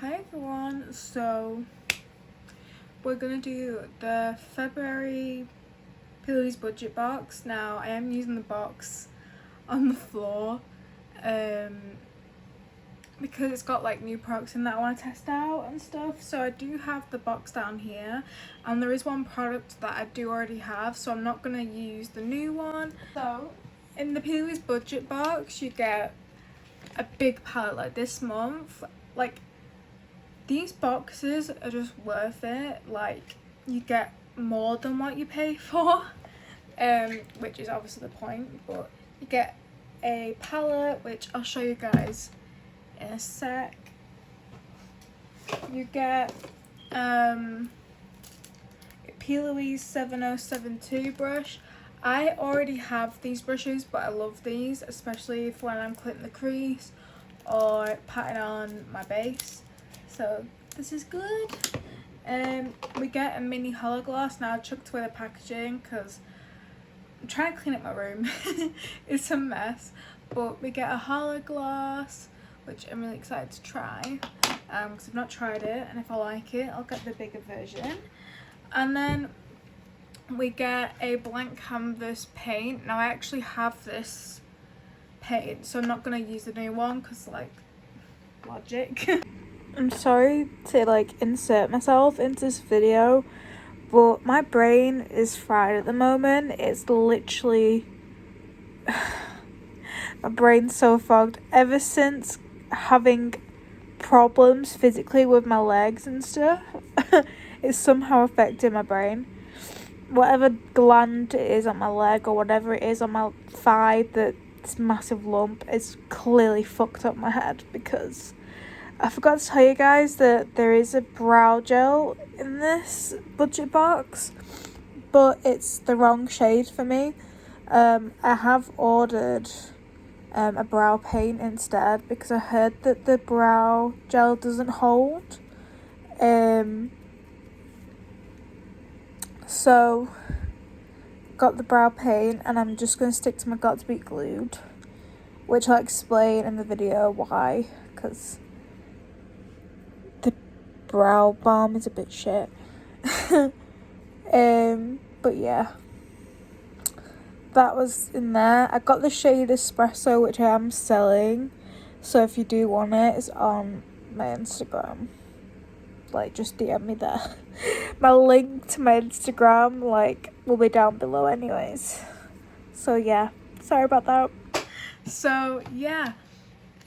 Hi everyone, so we're gonna do the February Plouise budget box. Now I am using the box on the floor because it's got like new products in that I want to test out and stuff. So I do have the box down here, and there is one product that I do already have, so I'm not gonna use the new one. So in the Plouise budget box you get a big palette like this month. Like, these boxes are just worth it. Like, you get more than what you pay for, which is obviously the point, but you get a palette, which I'll show you guys in a sec. You get Plouise 7072 brush. I already have these brushes, but I love these, especially for when I'm clipping the crease or patting on my base. So this is good. We get a mini hollow gloss. Now I chucked away the packaging because I'm trying to clean up my room. It's a mess. But we get a hollow gloss, which I'm really excited to try because I've not tried it, and if I like it I'll get the bigger version. And then we get a blank canvas paint. Now I actually have this paint, so I'm not going to use the new one because, like, logic. I'm sorry to like insert myself into this video, but my brain is fried at the moment. It's literally my brain's so fogged ever since having problems physically with my legs and stuff. It's somehow affecting my brain. Whatever gland it is on my leg or whatever it is on my thigh, this massive lump is clearly fucked up my head, because I forgot to tell you guys that there is a brow gel in this budget box, but it's the wrong shade for me. I have ordered a brow paint instead because I heard that the brow gel doesn't hold. So got the brow paint, and I'm just going to stick to my Got to Be Glued, which I'll explain in the video why, because brow balm is a bit shit. But yeah, that was in there. I got the shade Espresso, which I am selling, so if you do want it, it's on my Instagram. Like, just DM me there. My link to my Instagram, like, will be down below anyways. So yeah, sorry about that. So yeah,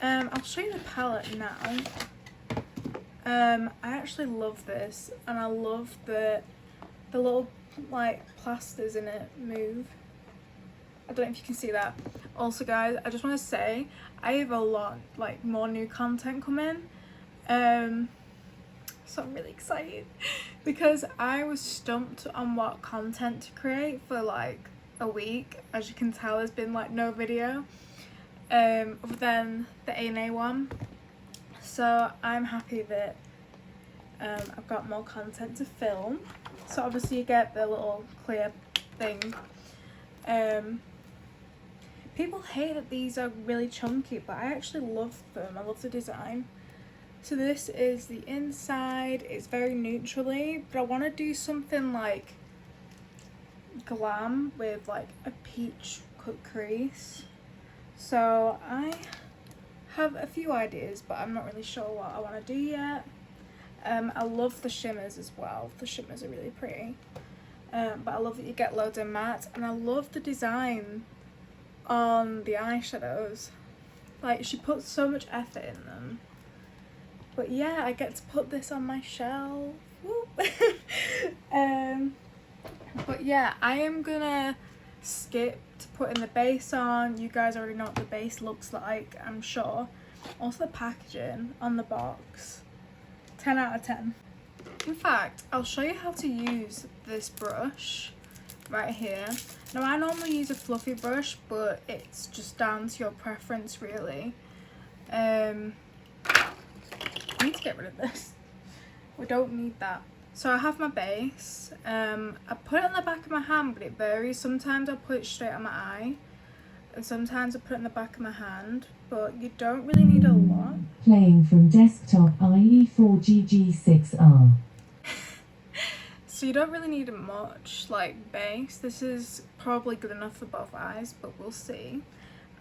I'll show you the palette now. I actually love this, and I love the little like plasters in it move. I don't know if you can see that. Also guys, I just want to say I have a lot like more new content coming, so I'm really excited because I was stumped on what content to create for like a week. As you can tell, there's been like no video other than the A&A one. So I'm happy that I've got more content to film. So obviously you get the little clear thing. People hate that these are really chunky, but I actually love them. I love the design. So this is the inside. It's very neutrally, but I want to do something like glam with like a peach cut crease. So I have a few ideas, but I'm not really sure what I want to do yet. I love the shimmers as well. The shimmers are really pretty. But I love that you get loads of matte, and I love the design on the eyeshadows. Like, she puts so much effort in them. But yeah, I get to put this on my shelf. But yeah, I am gonna skip to putting the base on. You guys already know what the base looks like, I'm sure. Also the packaging on the box, 10 out of 10. In fact, I'll show you how to use this brush right here. Now I normally use a fluffy brush, but it's just down to your preference really. I need to get rid of this. We don't need that. So I have my base. I put it on the back of my hand, but it varies. Sometimes I'll put it straight on my eye. and sometimes I put it in the back of my hand, but you don't really need a lot. Playing from desktop IE4GG6R. So you don't really need much like base. This is probably good enough for both eyes, but we'll see.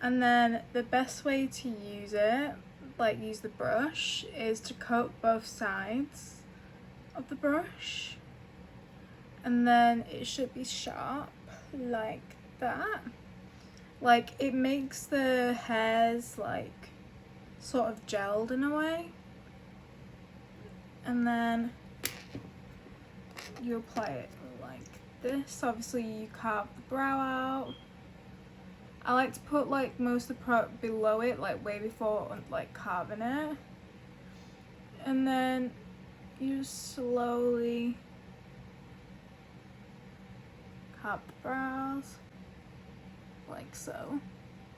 And then the best way to use it, like use the brush, is to coat both sides of the brush, and then it should be sharp like that. Like it makes the hairs like sort of gelled in a way, and then you apply it like this. Obviously you carve the brow out. I like to put like most of the product below it, like way before like carving it, and then you slowly carve the brows like so,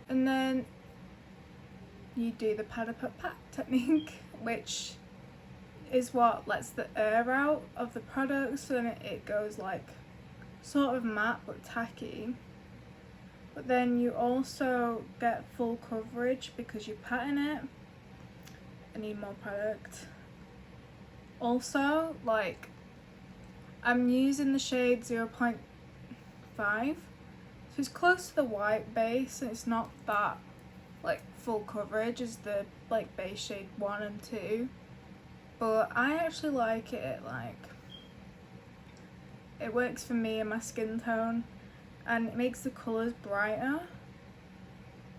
and then you do the pat technique, which is what lets the air out of the product, so then it goes like sort of matte but tacky. But then you also get full coverage because you're patting it. I need more product. Also, like, I'm using the shade 0.5, so it's close to the white base, and it's not that like full coverage as the like base shade 1 and 2. But I actually like it, like it works for me and my skin tone, and it makes the colours brighter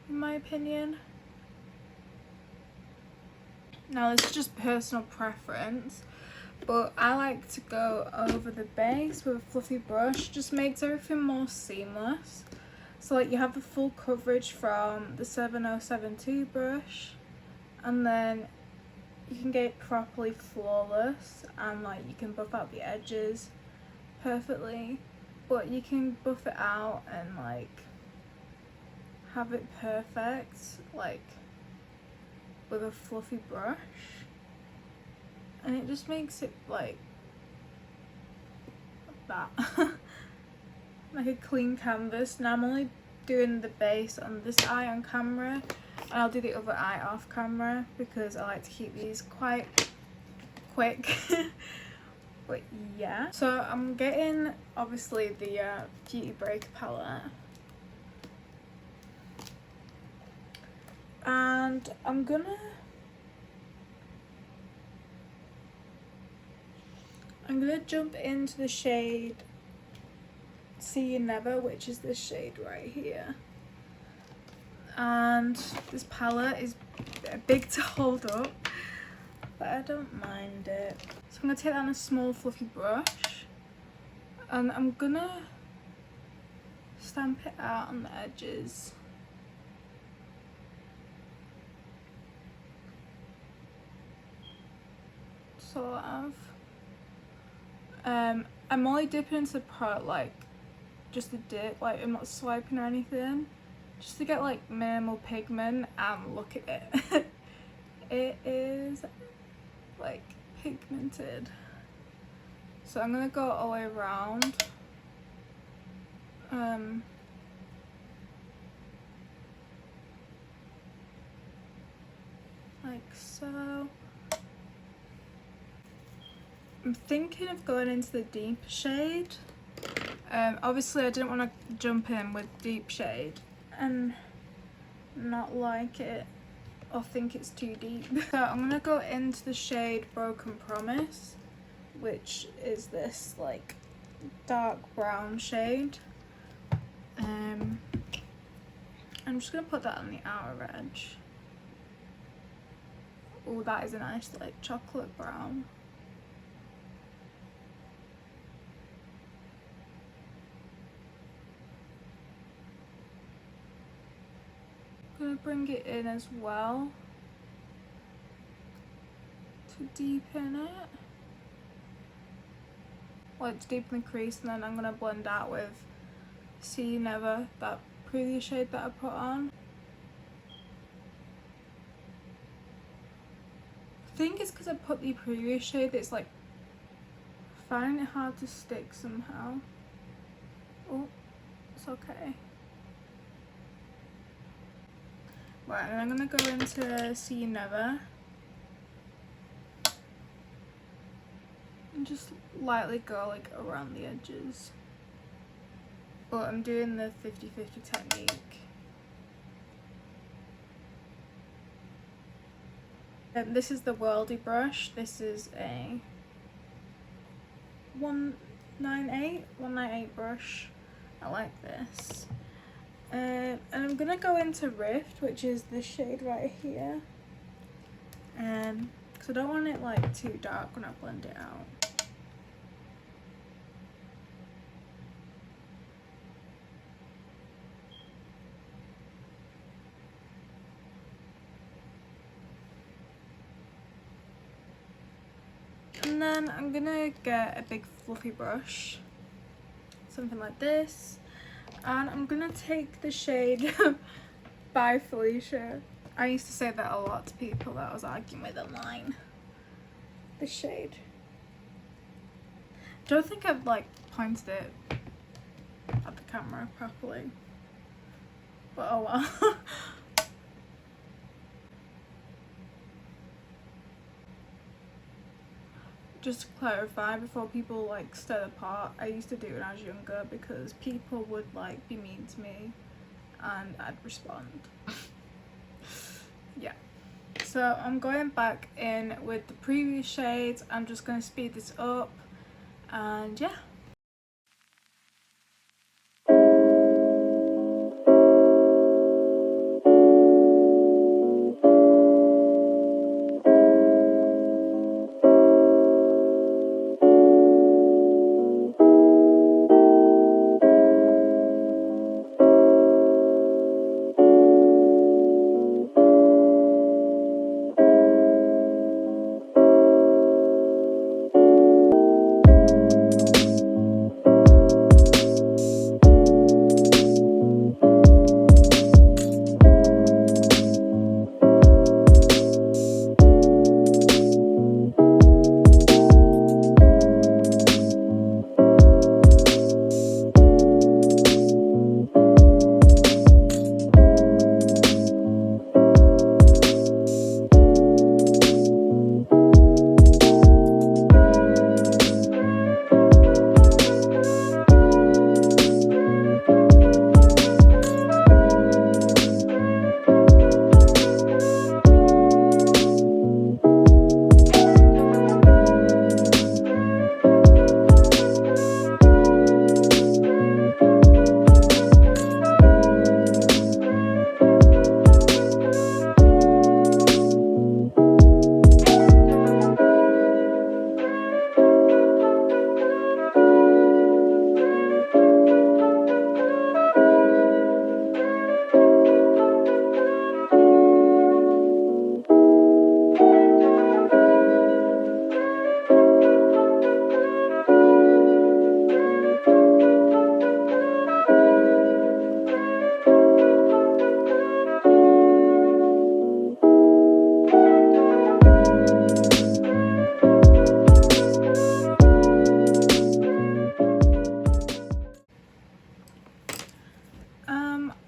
in my opinion. Now this is just personal preference, but I like to go over the base with a fluffy brush. Just makes everything more seamless. So like you have the full coverage from the 7072 brush, and then you can get it properly flawless, and like you can buff out the edges perfectly, but you can buff it out and like have it perfect like with a fluffy brush, and it just makes it like that. Like a clean canvas. Now I'm only doing the base on this eye on camera, and I'll do the other eye off camera because I like to keep these quite quick. But yeah, so I'm getting obviously the Beauty Break palette, and I'm gonna jump into the shade See You Never, which is this shade right here. And this palette is big to hold up, but I don't mind it. So I'm gonna take that on a small fluffy brush, and I'm gonna stamp it out on the edges. Sort of. I'm only dipping into the product like just a dip, like I'm not swiping or anything, just to get like minimal pigment. And look at it. It is like pigmented. So I'm gonna go all the way around. Like so. I'm thinking of going into the deep shade. Obviously I didn't want to jump in with deep shade and not like it or think it's too deep. So I'm gonna go into the shade Broken Promise, which is this like dark brown shade. I'm just gonna put that on the outer edge. Oh, that is a nice like chocolate brown. I'm gonna bring it in as well to deepen it, like to deepen the crease, and then I'm gonna blend out with See You Never, that previous shade that I put on. I think it's because I put the previous shade that's like finding it hard to stick somehow. Oh, it's okay. Right, and I'm gonna go into See You Never. And just lightly go like around the edges. But I'm doing the 50-50 technique. This is the Worldy brush. This is a 198 brush. I like this. And I'm gonna go into Rift, which is this shade right here. Because I don't want it like too dark when I blend it out. And then I'm gonna get a big fluffy brush, something like this, and I'm gonna take the shade by Felicia. I used to say that a lot to people that I was arguing with online. The shade. Don't think I've like pointed it at the camera properly, but oh well. Just to clarify, before people like stir the pot, I used to do it when I was younger because people would like be mean to me and I'd respond. Yeah. So I'm going back in with the previous shades. I'm just going to speed this up and yeah.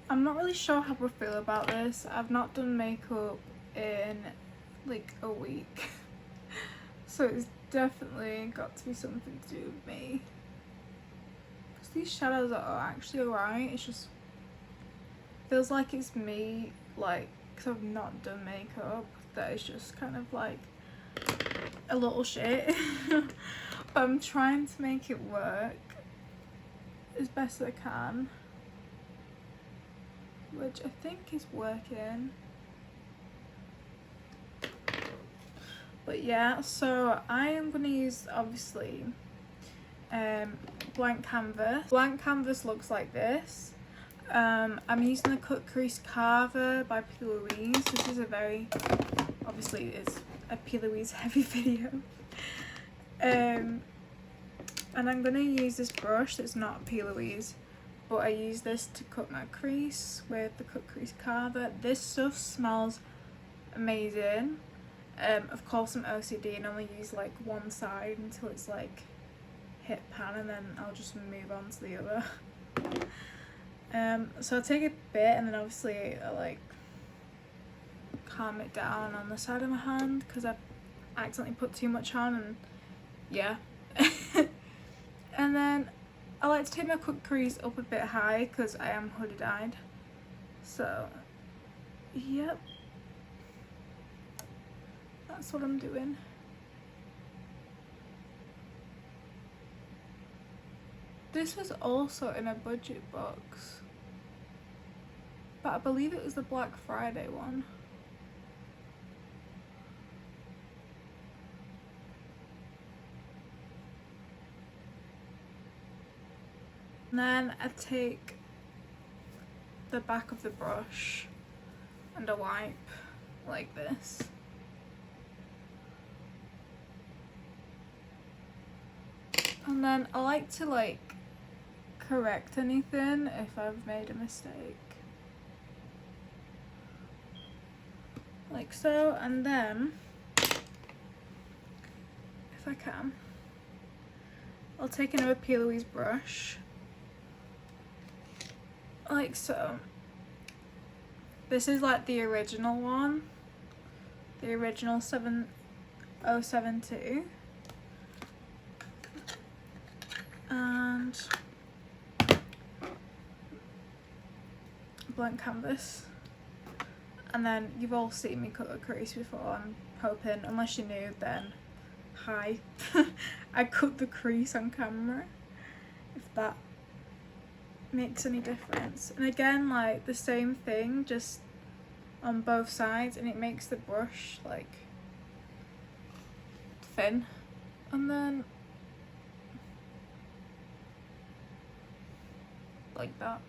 I'm not really sure how I feel about this. I've not done makeup in like a week. So it's definitely got to be something to do with me. Because these shadows are actually alright. It's just feels like it's me, like, because I've not done makeup, that is just kind of like a little shit. But I'm trying to make it work as best as I can, which I think is working. But yeah, so I am going to use obviously blank canvas. Blank canvas looks like this. I'm using the Cut Crease Carver by Plouise. This is a very, obviously it's a Plouise heavy video. And I'm going to use this brush that's not Plouise, but I use this to cut my crease with the Cut Crease Carver. This stuff smells amazing. Of course I'm OCD and only use like one side until it's like hit pan, and then I'll just move on to the other. So I'll take a bit and then obviously I like calm it down on the side of my hand because I accidentally put too much on, and yeah. And then I like to take my cut crease up a bit high because I am hoodie dyed. So yep, that's what I'm doing. This was also in a budget box, but I believe it was the Black Friday one. And then I take the back of the brush and a wipe like this. And then I like to like correct anything if I've made a mistake. Like so, and then if I can, I'll take another Plouise brush like so. This is like the original one, the original 7072, and blank canvas. And then you've all seen me cut a crease before, I'm hoping, unless you knew, then hi. I cut the crease on camera, if that makes any difference. And again, like the same thing, just on both sides, and it makes the brush like thin. And then like that.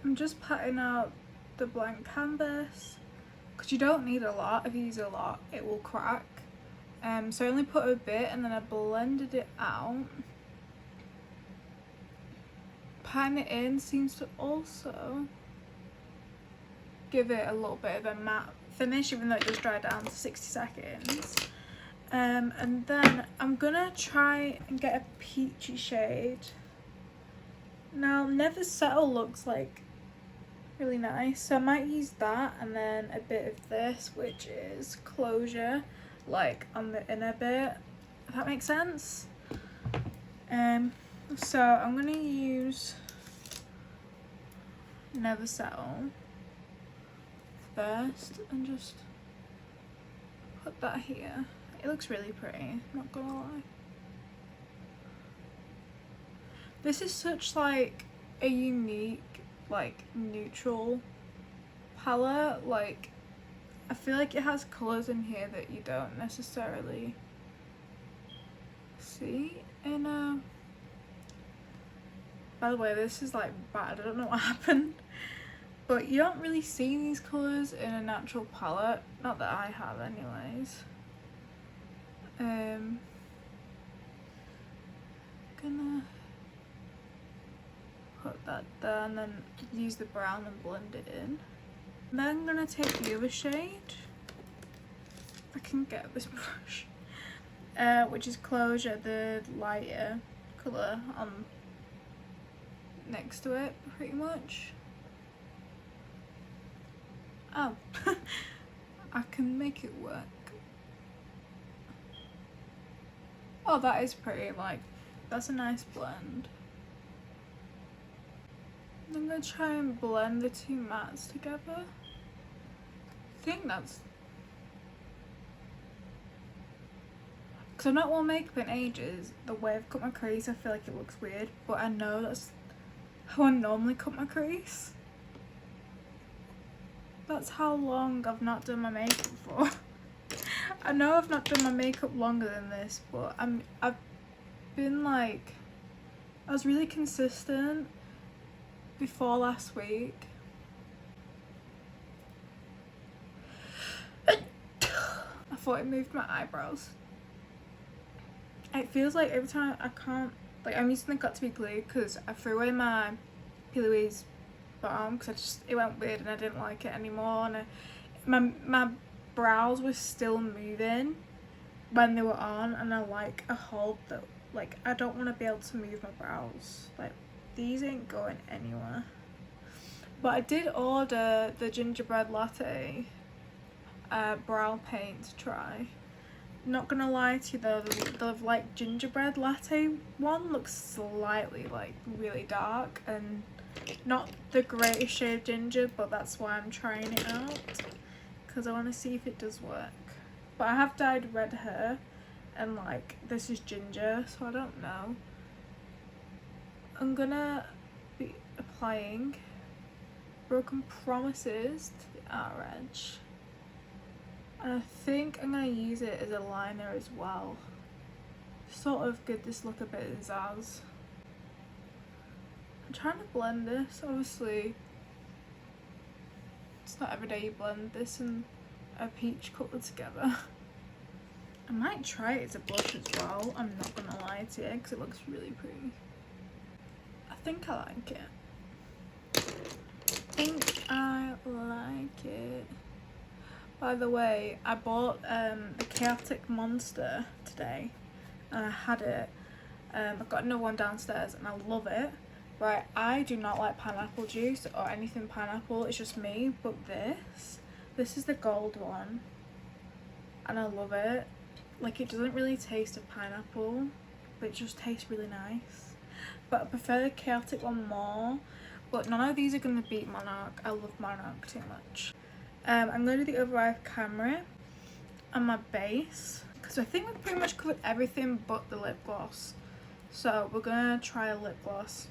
I'm just patting out the blank canvas because you don't need a lot. If you use a lot, it will crack. So I only put a bit and then I blended it out. Patting it in seems to also give it a little bit of a matte finish, even though it just dried down to 60 seconds. And then I'm gonna try and get a peachy shade. Now, Never Settle looks like really nice, so I might use that, and then a bit of this, which is Closure, like on the inner bit, if that makes sense. So I'm gonna use Never Settle first and just put that here. It looks really pretty, not gonna lie. This is such like a unique like neutral palette. Like I feel like it has colours in here that you don't necessarily see in a... By the way, this is like bad, I don't know what happened, but you don't really see these colours in a natural palette, not that I have anyways. Gonna put that there and then use the brown and blend it in. And then I'm gonna take the other shade, if I can get this brush, which is Closure, the lighter colour on next to it, pretty much. Oh, I can make it work. Oh, that is pretty, like, that's a nice blend. I'm gonna try and blend the two mattes together. I think that's... Because I've not worn makeup in ages, the way I've cut my crease I feel like it looks weird, but I know that's how I normally cut my crease. That's how long I've not done my makeup for. I know I've not done my makeup longer than this, but I've been like... I was really consistent before last week. I thought it moved my eyebrows. It feels like every time I can't, like I'm using the got to be glue because I threw away my Plouise put on because it went weird and I didn't like it anymore, and my brows were still moving when they were on, and I like a hold that, like, I don't want to be able to move my brows. Like, these ain't going anywhere. But I did order the gingerbread latte brow paint to try. Not gonna lie to you though, the like gingerbread latte one looks slightly like really dark and not the greatest shade of ginger, but that's why I'm trying it out, because I want to see if it does work. But I have dyed red hair and like this is ginger, so I don't know. I'm gonna be applying Broken Promises to the outer edge, and I think I'm gonna use it as a liner as well. Sort of give this look a bit of zazz. I'm trying to blend this. Obviously it's not every day you blend this and a peach colour together. I might try it as a blush as well, I'm not gonna lie to you, because it looks really pretty. I think I like it. I like it. By the way, I bought the Chaotic Monster today and I had it. I've got another one downstairs and I love it. Right, I do not like pineapple juice or anything pineapple, it's just me, but this is the gold one and I love it. Like, it doesn't really taste of pineapple, but it just tastes really nice. But I prefer the Chaotic one more, but none of these are going to beat Monarch. I love Monarch too much. I'm going to do the other eye of camera and my base, because I think we've pretty much covered everything but the lip gloss. So we're going to try a lip gloss.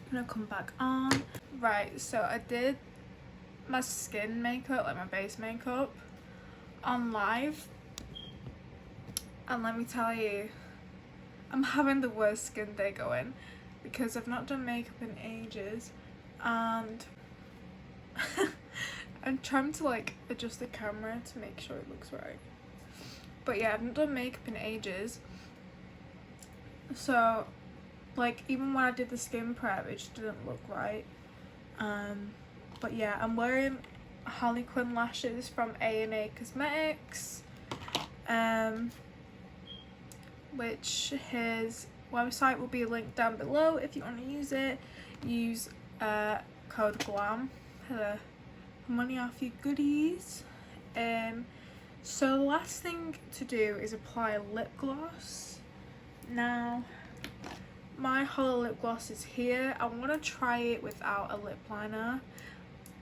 I'm going to come back on. Right, so I did my skin makeup, like my base makeup, on live. And let me tell you, I'm having the worst skin day going because I've not done makeup in ages, and I'm trying to like adjust the camera to make sure it looks right. But yeah, I've not done makeup in ages, so like even when I did the skin prep it just didn't look right. But yeah, I'm wearing Harley Quinn lashes from A&A Cosmetics, which his website will be linked down below if you want to use it. Use code GLAM for money off your goodies. So the last thing to do is apply a lip gloss. Now my hollow lip gloss is here. I want to try it without a lip liner,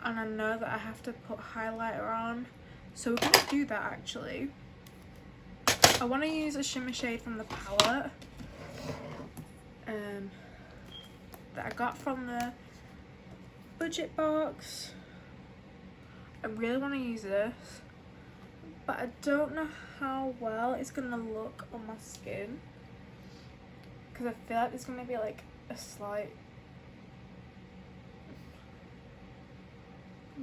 and I know that I have to put highlighter on, so we're going to do that actually. I want to use a shimmer shade from the palette that I got from the budget box. I really want to use this, but I don't know how well it's going to look on my skin, because I feel like it's going to be like a slight,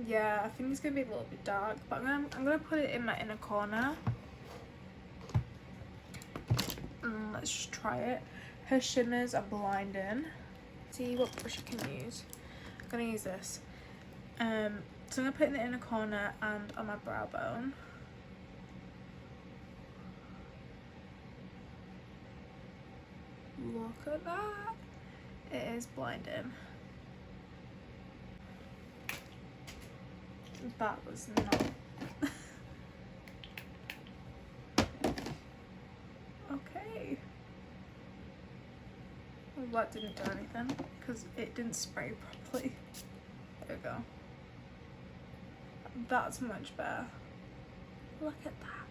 yeah, I think it's going to be a little bit dark, but I'm gonna put it in my inner corner. Let's just try it. Her shimmers are blinding. See what brush I can use. I'm gonna use this. So I'm gonna put it in the inner corner and on my brow bone. Look at that. It is blinding. That was not. Okay. Well, that didn't do anything because it didn't spray properly. There we go. That's much better. Look at that.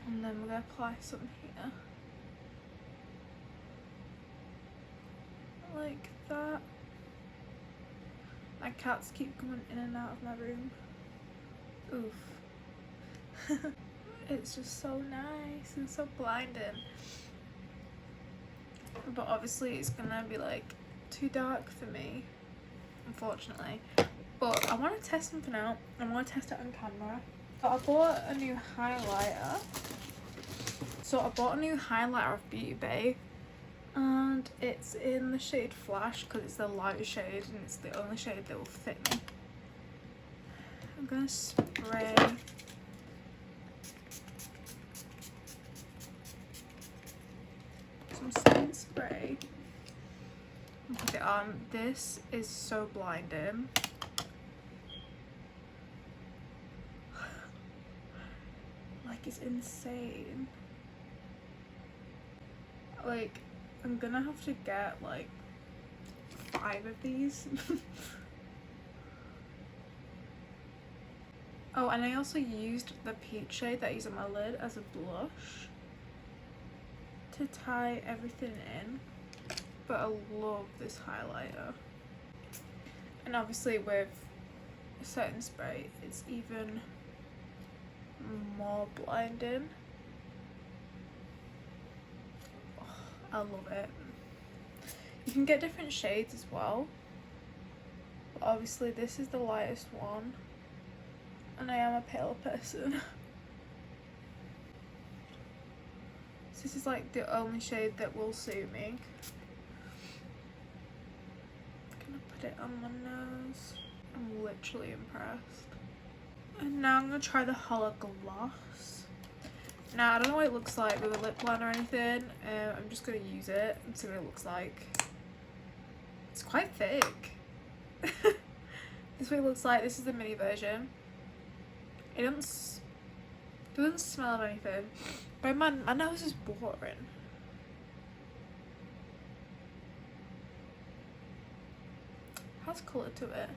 And then we're going to apply some here. Like that. My cats keep coming in and out of my room. Oof. It's just so nice and so blinding. But obviously it's gonna be like too dark for me, unfortunately. But I want to test something out. I want to test it on camera. So I bought a new highlighter. Off Beauty Bay. and it's in the shade Flash because it's the light shade and it's the only shade that will fit me. I'm gonna spray some setting spray and put it on. This is so blinding. Like, it's insane. Like, I'm gonna have to get like 5 of these. Oh, and I also used the peach shade that is on my lid as a blush to tie everything in, but I love this highlighter. And obviously with setting spray it's even more blinding. Oh, I love it. You can get different shades as well, but obviously this is the lightest one and I am a pale person. So this is like the only shade that will suit me. I'm gonna put it on my nose. I'm literally impressed. And now I'm gonna try the Hollow Gloss. Now I don't know what it looks like with a lip liner or anything. I'm just gonna use it and see what it looks like. It's quite thick. This is what it looks like. This is the mini version. It doesn't smell of anything, but my nose is watering. Has colour to it.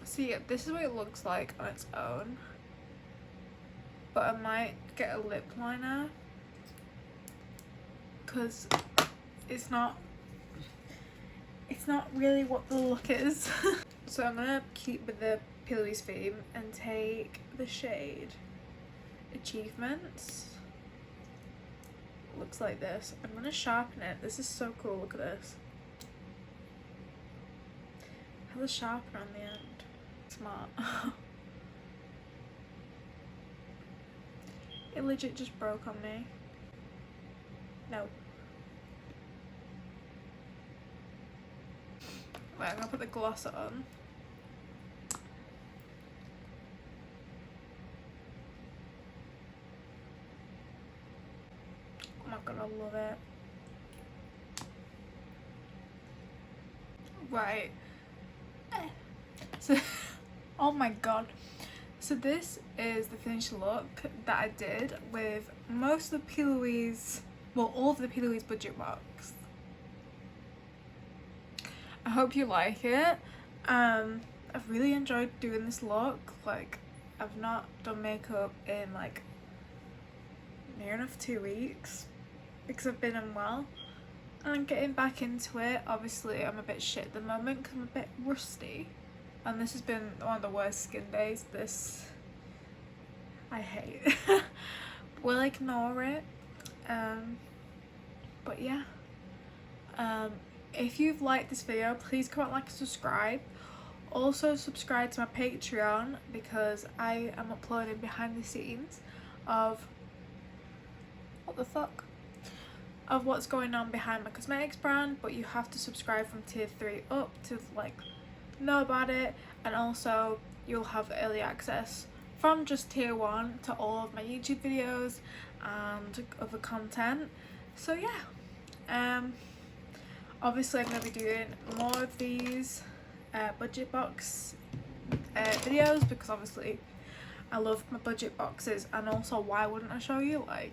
So yeah, this is what it looks like on its own, but I might get a lip liner because it's not really what the look is. So I'm gonna keep with the Plouise theme and take the shade Achievements. Looks like this. I'm gonna sharpen it. This is so cool. Look at this. Has a sharpener on the end. Smart. It legit just broke on me. No. Wait, I'm gonna put the gloss on. Oh my god, I love it. Right. So, oh my god. So this is the finished look that I did with most of the Plouise, well, all of the Plouise budget box. I hope you like it. I've really enjoyed doing this look. Like, I've not done makeup in like near enough 2 weeks because I've been unwell and I'm getting back into it. Obviously I'm a bit shit at the moment because I'm a bit rusty and this has been one of the worst skin days. This I hate. We'll ignore it. But yeah, if you've liked this video, please comment, like, and subscribe. Also subscribe to my Patreon because I am uploading behind the scenes of of what's going on behind my cosmetics brand, but you have to subscribe from tier 3 up to like know about it, and also you'll have early access from just tier 1 to all of my YouTube videos and other content. So yeah, obviously I'm going to be doing more of these budget box videos because obviously I love my budget boxes, and also why wouldn't I show you? Like,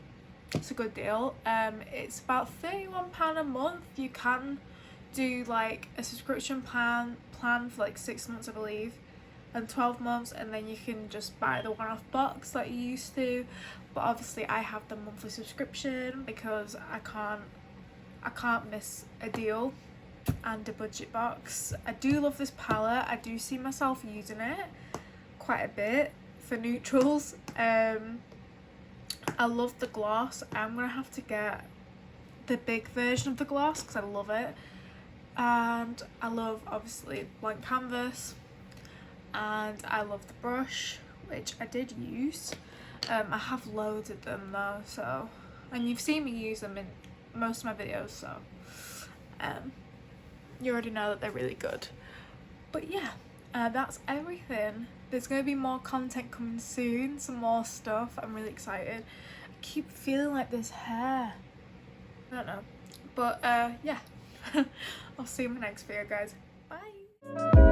it's a good deal. It's about £31 a month. You can do like a subscription plan for like 6 months I believe, and 12 months, and then you can just buy the one-off box like you used to. But obviously I have the monthly subscription because I can't miss a deal and a budget box. I do love this palette. I do see myself using it quite a bit for neutrals. I love the gloss. I'm gonna have to get the big version of the gloss because I love it, and I love obviously blank canvas, and I love the brush, which I did use. I have loads of them though, so, and you've seen me use them in most of my videos, so you already know that they're really good. But yeah, that's everything. There's going to be more content coming soon, some more stuff. I'm really excited. I keep feeling like this hair, I don't know, but yeah. I'll see you in my next video, guys. Bye.